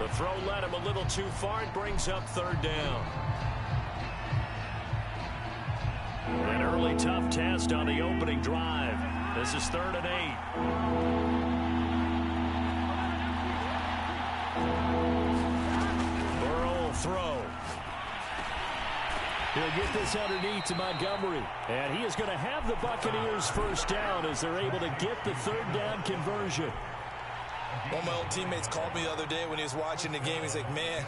The throw led him a little too far. It brings up third down. An early tough test on the opening drive. This is 3rd and 8. Burrow will throw. He'll get this underneath to Montgomery. And he is going to have the Buccaneers first down as they're able to get the third down conversion. One of my old teammates called me the other day when he was watching the game. He's like, man,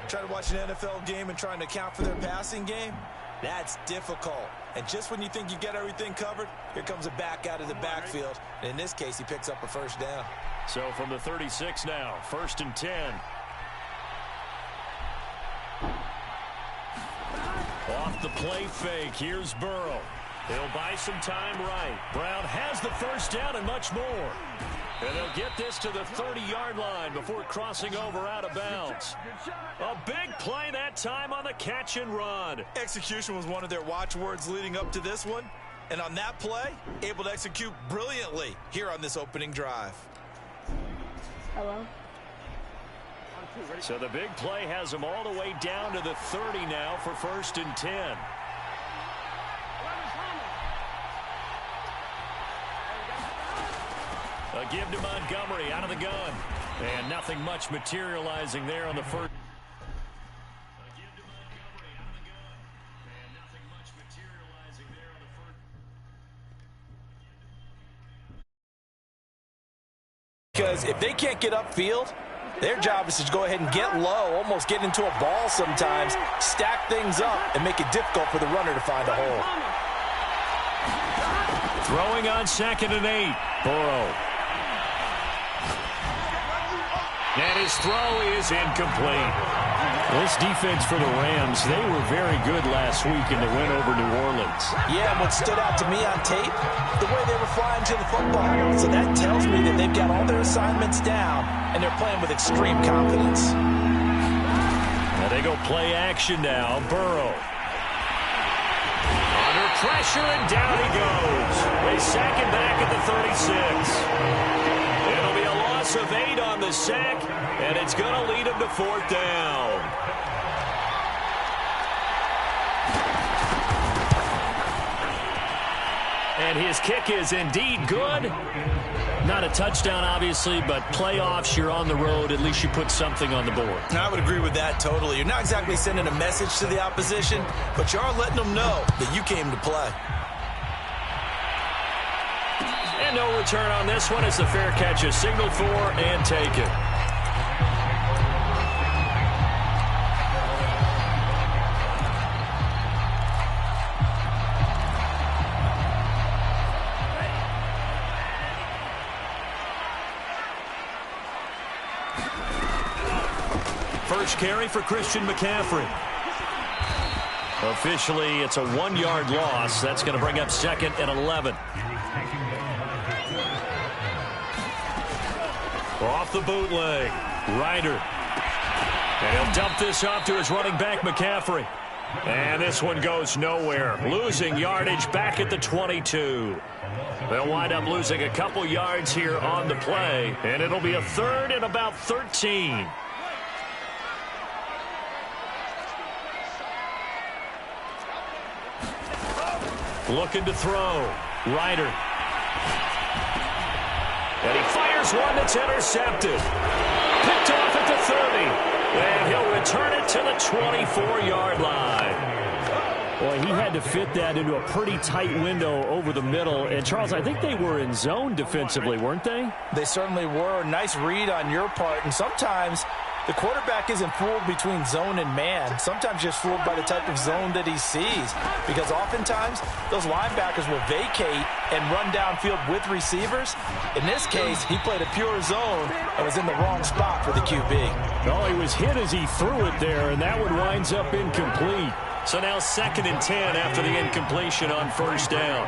trying to watch an NFL game and trying to account for their passing game, that's difficult. And just when you think you get everything covered, here comes a back out of the backfield. And in this case, he picks up a first down. So from the 36 now, 1st and 10. Off the play fake, here's Burrow. He'll buy some time right. Brown has the first down and much more. And they'll get this to the 30-yard line before crossing over out of bounds. A big play that time on the catch and run. Execution was one of their watchwords leading up to this one. And on that play, able to execute brilliantly here on this opening drive. Hello? So the big play has them all the way down to the 30 now for 1st and 10. A give to Montgomery out of the gun. And nothing much materializing there on the first. Because if they can't get upfield, their job is to go ahead and get low, almost get into a ball sometimes, stack things up, and make it difficult for the runner to find a hole. Throwing on 2nd and 8. Burrow. And his throw is incomplete. This defense for the Rams, they were very good last week in the win over New Orleans. Yeah, and what stood out to me on tape, the way they were flying to the football. So that tells me that they've got all their assignments down, and they're playing with extreme confidence. Now they go play action now. Burrow. Under pressure, and down he goes. They sack him back at the 36. It'll be a loss of 8 on the sack, and it's going to lead him to 4th down. And his kick is indeed good. Not a touchdown, obviously, but playoffs, you're on the road. At least you put something on the board. I would agree with that totally. You're not exactly sending a message to the opposition, but you are letting them know that you came to play. And no return on this one as the fair catch is signaled for and taken. First carry for Christian McCaffrey. Officially, it's a 1-yard loss. That's going to bring up 2nd and 11. Off the bootleg, Ryder. And he'll dump this off to his running back, McCaffrey. And this one goes nowhere. Losing yardage back at the 22. They'll wind up losing a couple yards here on the play. And it'll be a 3rd and about 13. Looking to throw. Ryder. And he fires one that's intercepted. Picked off at the 30. And he'll return it to the 24-yard line. Boy, he had to fit that into a pretty tight window over the middle. And, Charles, I think they were in zone defensively, weren't they? They certainly were. Nice read on your part. And sometimes the quarterback isn't fooled between zone and man. Sometimes just fooled by the type of zone that he sees. Because oftentimes, those linebackers will vacate and run downfield with receivers. In this case, he played a pure zone and was in the wrong spot for the QB. Oh, he was hit as he threw it there, and that one winds up incomplete. So now 2nd and 10 after the incompletion on 1st down.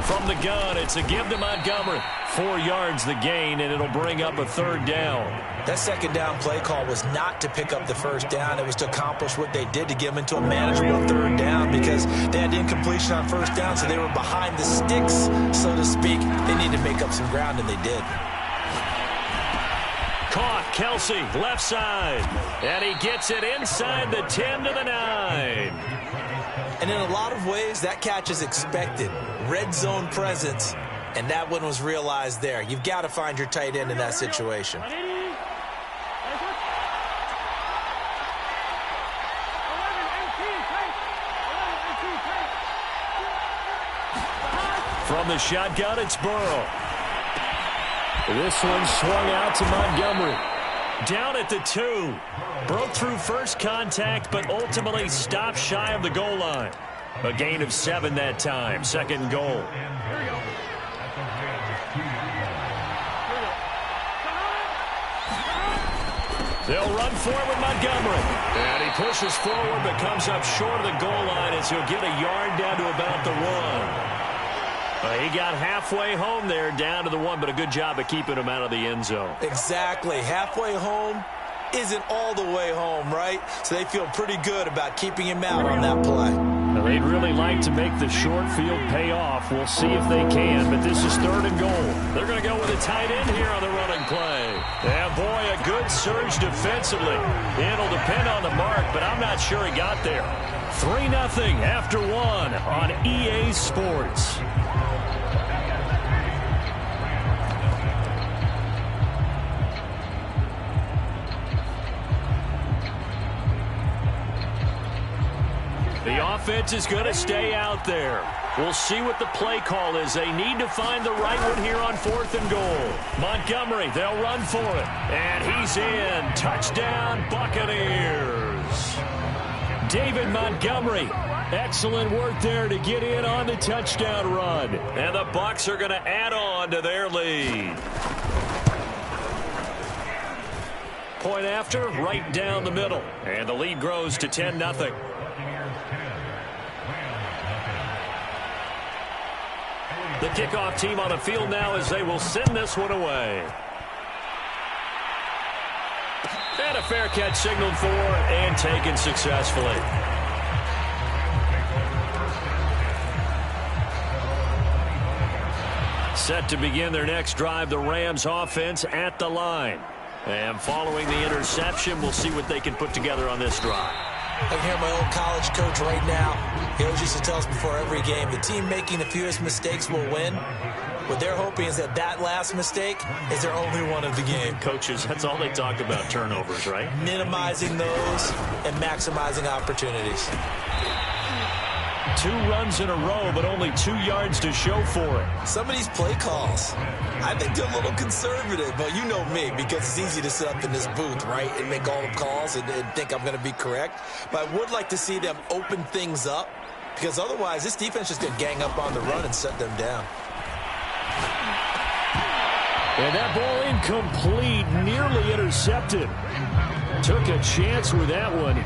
From the gun, it's a give to Montgomery. 4 yards the gain, and it'll bring up a 3rd down. That 2nd down play call was not to pick up the 1st down. It was to accomplish what they did to get them into a manageable 3rd down because they had the incompletion on 1st down, so they were behind the sticks, so to speak. They needed to make up some ground, and they did. caught. Kelsey, left side. And he gets it inside the 10 to the 9. And in a lot of ways, that catch is expected. Red zone presence, and that one was realized there. You've got to find your tight end in that situation. From the shotgun, it's Burrow. This one swung out to Montgomery. Down at the 2. Broke through first contact, but ultimately stopped shy of the goal line. A gain of 7 that time. Second goal. They'll run forward with Montgomery. And he pushes forward, but comes up short of the goal line as he'll get a yard down to about the 1. He got halfway home there, down to the 1, but a good job of keeping him out of the end zone. Exactly. Halfway home isn't all the way home, right? So they feel pretty good about keeping him out on that play. Well, they'd really like to make the short field pay off. We'll see if they can, but this is 3rd and goal. They're going to go with a tight end here on the running play. And, boy, a good surge defensively. It'll depend on the mark, but I'm not sure he got there. 3-0 after 1 on EA Sports. The offense is going to stay out there. We'll see what the play call is. They need to find the right one here on 4th and goal. Montgomery, they'll run for it. And he's in. Touchdown, Buccaneers. David Montgomery. Excellent work there to get in on the touchdown run. And the Bucs are going to add on to their lead. Point after, right down the middle. And the lead grows to 10-0. The kickoff team on the field now as they will send this one away. And a fair catch signaled for and taken successfully. Set to begin their next drive, the Rams offense at the line. And following the interception, we'll see what they can put together on this drive. I can hear my old college coach right now. He always used to tell us before every game, the team making the fewest mistakes will win. What they're hoping is that last mistake is their only one of the game. Coaches, that's all they talk about, turnovers, right? Minimizing those and maximizing opportunities. 2 runs in a row, but only 2 yards to show for it. Some of these play calls, I think they're a little conservative, but you know me, because it's easy to sit up in this booth, right, and make all the calls and think I'm going to be correct. But I would like to see them open things up, because otherwise this defense is going to gang up on the run and shut them down. And that ball incomplete, nearly intercepted. Took a chance with that one.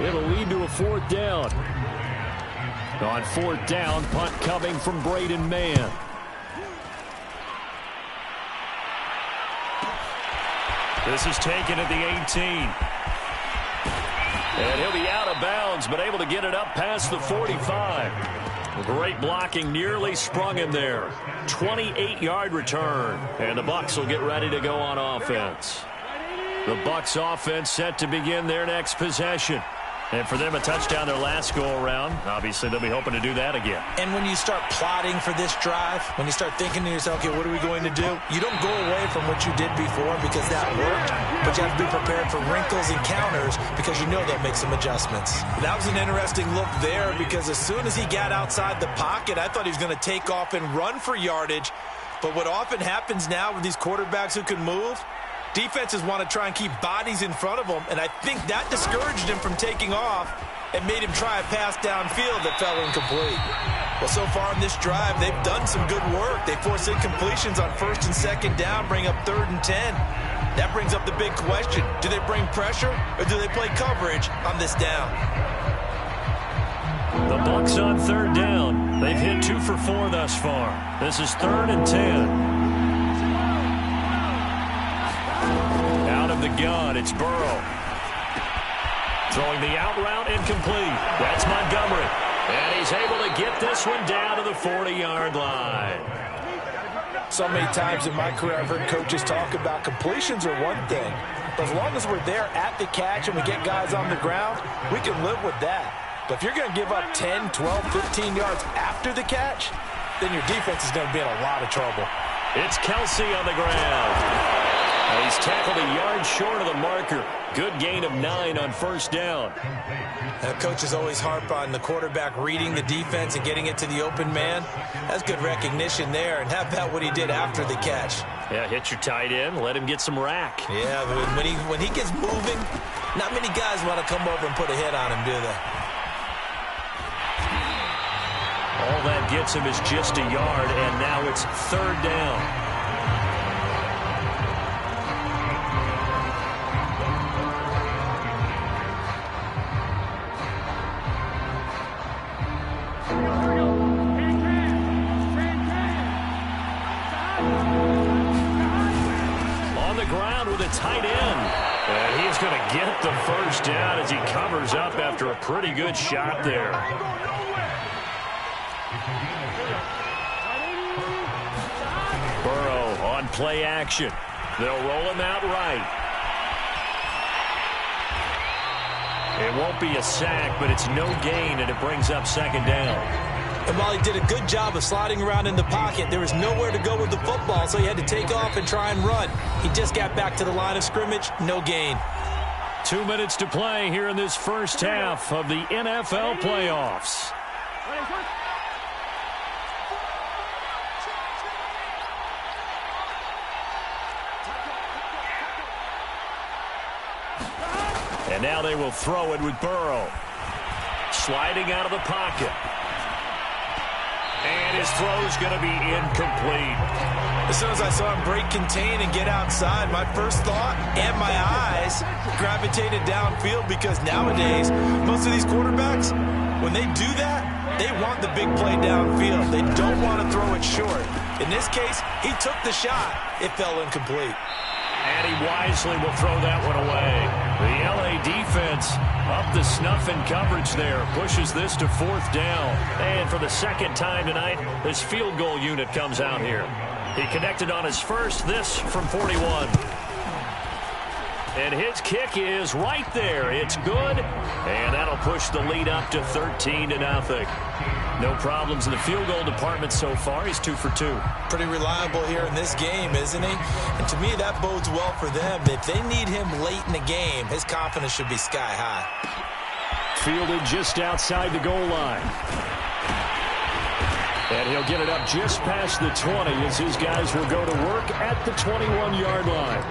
It'll lead to a 4th down. On 4th down, punt coming from Braden Mann. This is taken at the 18. And he'll be out of bounds, but able to get it up past the 45. Great blocking, nearly sprung him there. 28-yard return. And the Bucs will get ready to go on offense. The Bucs offense set to begin their next possession. And for them, a touchdown their last go-around. Obviously, they'll be hoping to do that again. And when you start plotting for this drive, when you start thinking to yourself, okay, what are we going to do? You don't go away from what you did before because that worked, but you have to be prepared for wrinkles and counters because you know they'll make some adjustments. That was an interesting look there because as soon as he got outside the pocket, I thought he was going to take off and run for yardage. But what often happens now with these quarterbacks who can move, defenses want to try and keep bodies in front of them, and I think that discouraged him from taking off and made him try a pass downfield that fell incomplete. Well, so far in this drive, they've done some good work. They forced incompletions on 1st and 2nd down, bring up 3rd and 10. That brings up the big question. Do they bring pressure or do they play coverage on this down? The Bucs on 3rd down. They've hit 2 for 4 thus far. This is 3rd and 10. The gun, it's Burrow. Throwing the out route, incomplete. That's Montgomery. And he's able to get this one down to the 40-yard line. So many times in my career I've heard coaches talk about completions are one thing, but as long as we're there at the catch and we get guys on the ground, we can live with that. But if you're going to give up 10, 12, 15 yards after the catch, then your defense is going to be in a lot of trouble. It's Kelsey on the ground. And he's tackled a yard short of the marker. Good gain of 9 on first down. Coaches always harp on the quarterback reading the defense and getting it to the open man. That's good recognition there. And how about what he did after the catch? Yeah, hit your tight end, let him get some rack. Yeah, but when he gets moving, not many guys want to come over and put a hit on him, do they? All that gets him is just a yard, and now it's third down. Tight end. And he's going to get the first down as he covers up after a pretty good shot there. Burrow on play action. They'll roll him out right. It won't be a sack, but it's no gain, and it brings up second down. And while he did a good job of sliding around in the pocket, there was nowhere to go with the football, so he had to take off and try and run. He just got back to the line of scrimmage, no gain. 2 minutes to play here in this first half of the NFL playoffs. And now they will throw it with Burrow. Sliding out of the pocket. And his throw's going to be incomplete. As soon as I saw him break contain and get outside, my first thought and my eyes gravitated downfield, because nowadays, most of these quarterbacks, when they do that, they want the big play downfield. They don't want to throw it short. In this case, he took the shot. It fell incomplete. And he wisely will throw that one away. The LA defense up the snuff in coverage there. Pushes this to fourth down. And for the second time tonight, this field goal unit comes out here. He connected on his first, this from 41. And his kick is right there. It's good. And that'll push the lead up to 13-0. No problems in the field goal department so far. He's 2 for 2. Pretty reliable here in this game, isn't he? And to me, that bodes well for them. If they need him late in the game, his confidence should be sky high. Fielded just outside the goal line. And he'll get it up just past the 20 as his guys will go to work at the 21-yard line.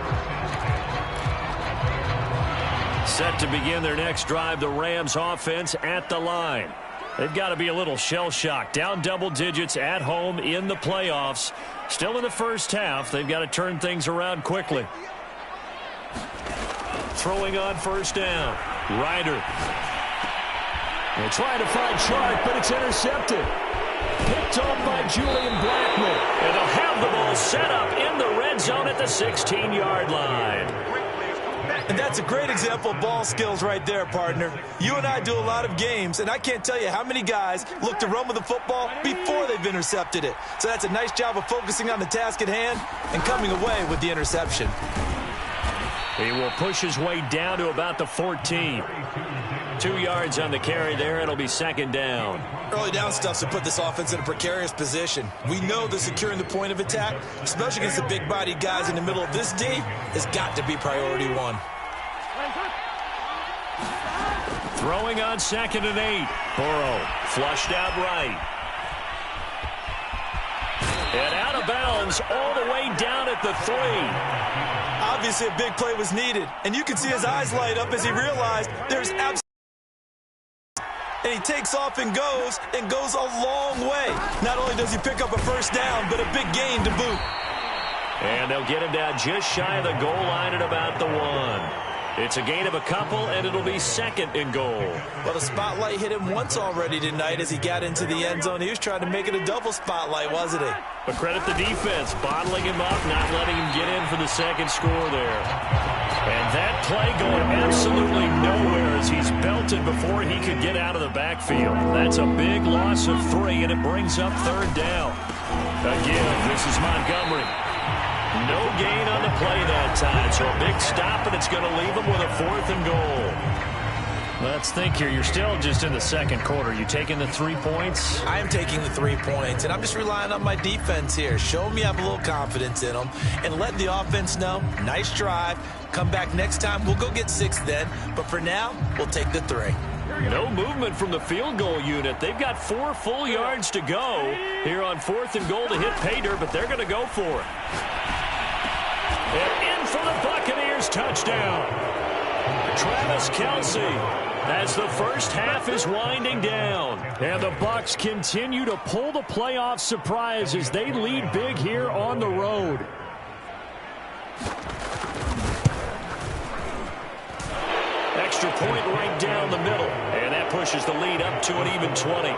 Set to begin their next drive, the Rams offense at the line. They've got to be a little shell-shocked. Down double digits at home in the playoffs. Still in the first half. They've got to turn things around quickly. Throwing on first down. Ryder. They're trying to find Chark, but it's intercepted. Picked off by Julian Blackmon. And they'll have the ball set up in the red zone at the 16-yard line. And that's a great example of ball skills right there, partner. You and I do a lot of games, and I can't tell you how many guys look to run with the football before they've intercepted it. So that's a nice job of focusing on the task at hand and coming away with the interception. He will push his way down to about the 14. 2 yards on the carry there. It'll be second down. Early down stuff to put this offense in a precarious position. We know that securing the point of attack, especially against the big-bodied guys in the middle of this D, has got to be priority one. Throwing on 2nd and 8. Burrow flushed out right. And out of bounds all the way down at the 3. Obviously a big play was needed, and you can see his eyes light up as he realized there's absolutely. And he takes off and goes a long way. Not only does he pick up a first down, but a big gain to boot. And they'll get him down just shy of the goal line at about the 1. It's a gain of a couple, and it'll be 2nd and goal. Well, the spotlight hit him once already tonight as he got into the end zone. He was trying to make it a double spotlight, wasn't he? But credit the defense, bottling him up, not letting him get in for the second score there. And that play going absolutely nowhere as he's belted before he could get out of the backfield. That's a big loss of 3, and it brings up third down. Again, this is Montgomery. No gain on the play that time, so a big stop, and it's going to leave them with a 4th and goal. Let's think here. You're still just in the second quarter. You taking the 3 points? I am taking the 3 points, and I'm just relying on my defense here. Show me I have a little confidence in them, and let the offense know, nice drive. Come back next time. We'll go get 6 then, but for now, we'll take the 3. No movement from the field goal unit. They've got 4 full yards to go here on 4th and goal to hit pay dirt, but they're going to go for it. And in for the Buccaneers, touchdown. Travis Kelce, as the first half is winding down. And the Bucs continue to pull the playoff surprise as they lead big here on the road. Extra point right down the middle. And that pushes the lead up to an even 20.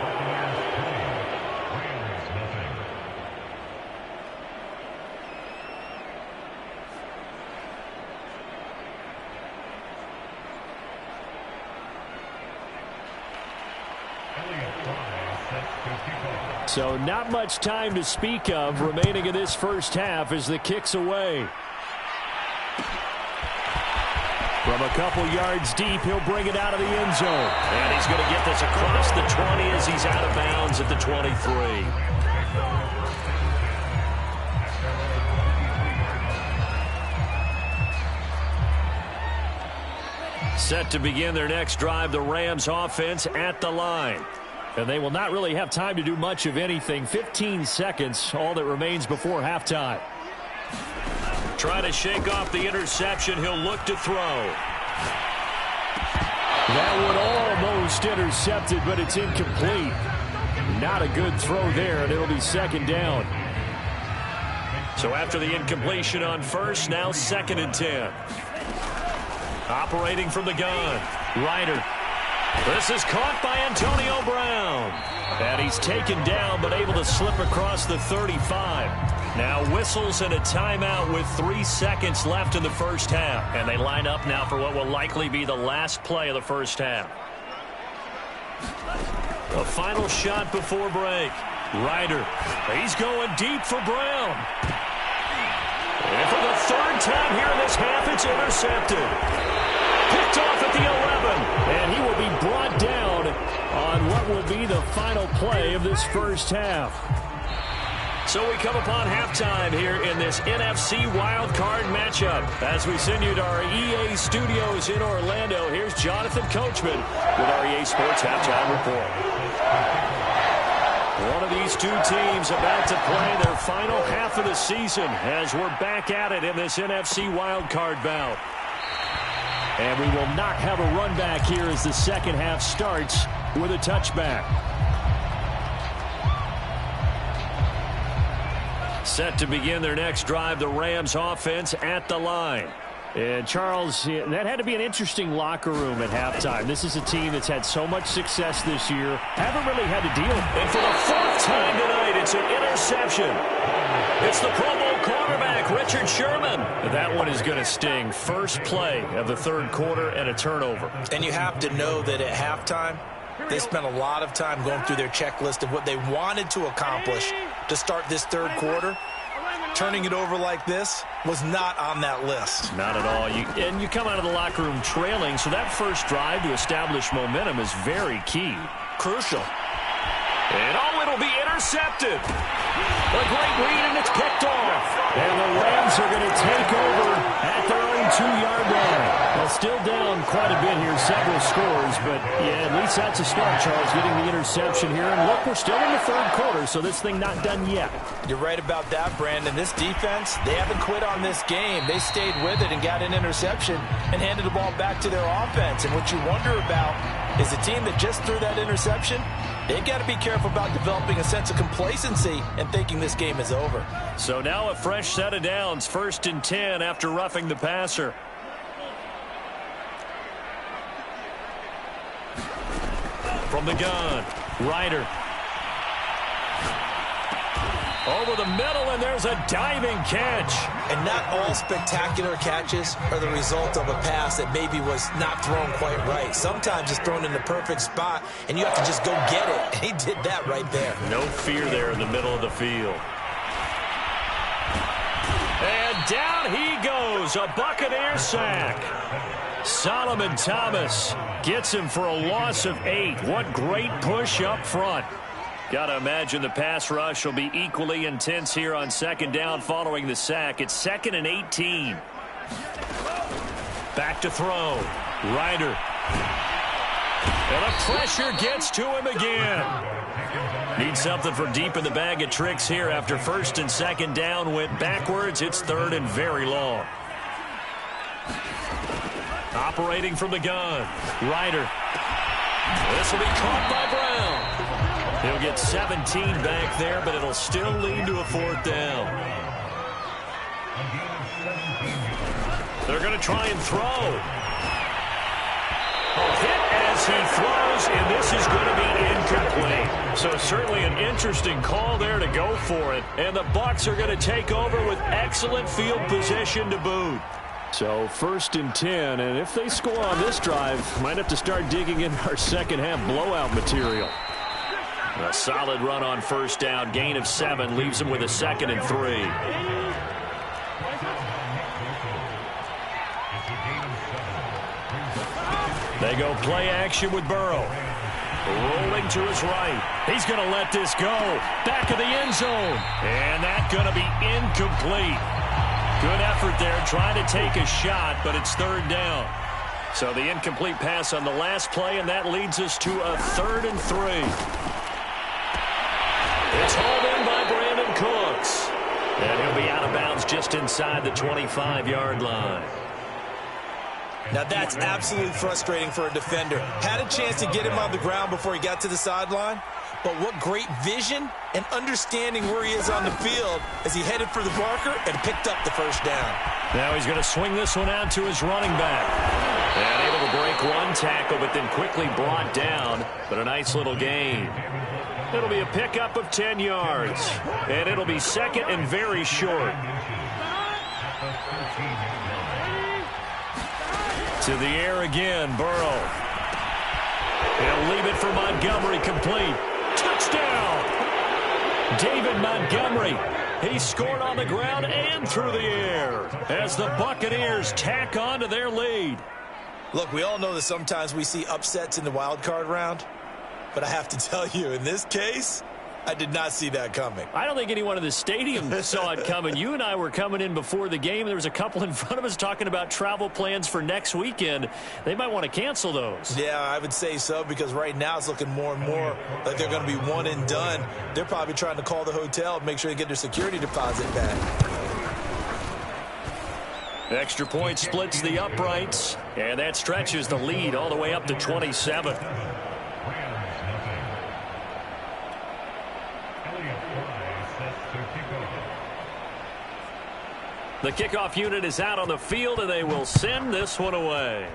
So not much time to speak of remaining in this first half as the kick's away. From a couple yards deep, he'll bring it out of the end zone. And he's going to get this across the 20 as he's out of bounds at the 23. Set to begin their next drive, the Rams offense at the line. And they will not really have time to do much of anything. 15 seconds, all that remains before halftime. Try to shake off the interception. He'll look to throw. That one almost intercepted, but it's incomplete. Not a good throw there, and it'll be 2nd down. So after the incompletion on first, now 2nd and 10. Operating from the gun, Ryder. This is caught by Antonio Brown. And he's taken down, but able to slip across the 35. Now whistles and a timeout with 3 seconds left in the first half. And they line up now for what will likely be the last play of the first half. A final shot before break. Ryder, he's going deep for Brown. And for the 3rd time here in this half, it's intercepted. Picked off at the 11, and he will be brought down on what will be the final play of this first half. So we come upon halftime here in this NFC wildcard matchup. As we send you to our EA studios in Orlando, here's Jonathan Coachman with our EA Sports Halftime Report. One of these two teams about to play their final half of the season as we're back at it in this NFC wildcard bout. And we will not have a run back here as the second half starts with a touchback. Set to begin their next drive, the Rams offense at the line. And Charles, that had to be an interesting locker room at halftime. This is a team that's had so much success this year. Haven't really had to deal. And for the 4th time tonight, it's an interception. It's the Pro Bowl quarterback, Richard Sherman. That one is going to sting. First play of the 3rd quarter and a turnover. And you have to know that at halftime, they spent a lot of time going through their checklist of what they wanted to accomplish to start this 3rd quarter. Turning it over like this was not on that list. Not at all. And you come out of the locker room trailing, so that first drive to establish momentum is very key. Crucial. And it'll be intercepted. A great read, and it's picked off. And the Rams are going to take over at their own 2-yard line. Well, still down quite a bit here, several scores, but yeah, at least that's a start, Charles, getting the interception here. And look, we're still in the 3rd quarter, so this thing not done yet. You're right about that, Brandon. This defense, they haven't quit on this game. They stayed with it and got an interception and handed the ball back to their offense. And what you wonder about is the team that just threw that interception, they've got to be careful about developing a sense of complacency and thinking this game is over. So now a fresh set of downs, 1st and 10 after roughing the passer. From the gun, Ryder. Over the middle, and there's a diving catch. And not all spectacular catches are the result of a pass that maybe was not thrown quite right. Sometimes it's thrown in the perfect spot, and you have to just go get it. And he did that right there. No fear there in the middle of the field. down he goes. A Buccaneer sack. Solomon Thomas gets him for a loss of 8. What great push up front. Got to imagine the pass rush will be equally intense here on second down following the sack. It's 2nd and 18. Back to throw. Ryder. And the pressure gets to him again. Need something for deep in the bag of tricks here after 1st and 2nd down went backwards. It's 3rd and very long. Operating from the gun. Ryder. This will be caught by Brown. He'll get 17 back there, but it'll still lead to a 4th down. They're going to try and throw. A hit as he throws, and this is going to be incomplete. So certainly an interesting call there to go for it. And the Bucs are going to take over with excellent field position to boot. So 1st and 10, and if they score on this drive, might have to start digging in our second half blowout material. A solid run on 1st down. Gain of 7 leaves him with a 2nd and 3. They go play action with Burrow. Rolling to his right. He's going to let this go. Back of the end zone. And that's going to be incomplete. Good effort there trying to take a shot, but it's 3rd down. So the incomplete pass on the last play, and that leads us to a 3rd and 3. It's hauled in by Brandon Cooks. And he'll be out of bounds just inside the 25-yard line. Now that's absolutely frustrating for a defender. Had a chance to get him on the ground before he got to the sideline, but what great vision and understanding where he is on the field as he headed for the marker and picked up the 1st down. Now he's going to swing this one out to his running back. And able to break one tackle, but then quickly brought down. But a nice little gain. It'll be a pickup of 10 yards. And it'll be 2nd and very short. To the air again, Burrow. He'll leave it for Montgomery, complete. Touchdown! David Montgomery. He scored on the ground and through the air as the Buccaneers tack on to their lead. Look, we all know that sometimes we see upsets in the wild card round, but I have to tell you, in this case, I did not see that coming. I don't think anyone in the stadium saw it coming. You and I were coming in before the game. There was a couple in front of us talking about travel plans for next weekend. They might want to cancel those. Yeah, I would say so, because right now it's looking more and more like they're going to be one and done. They're probably trying to call the hotel and make sure they get their security deposit back. Extra point splits the uprights, and that stretches the lead all the way up to 27. The kickoff unit is out on the field, and they will send this one away.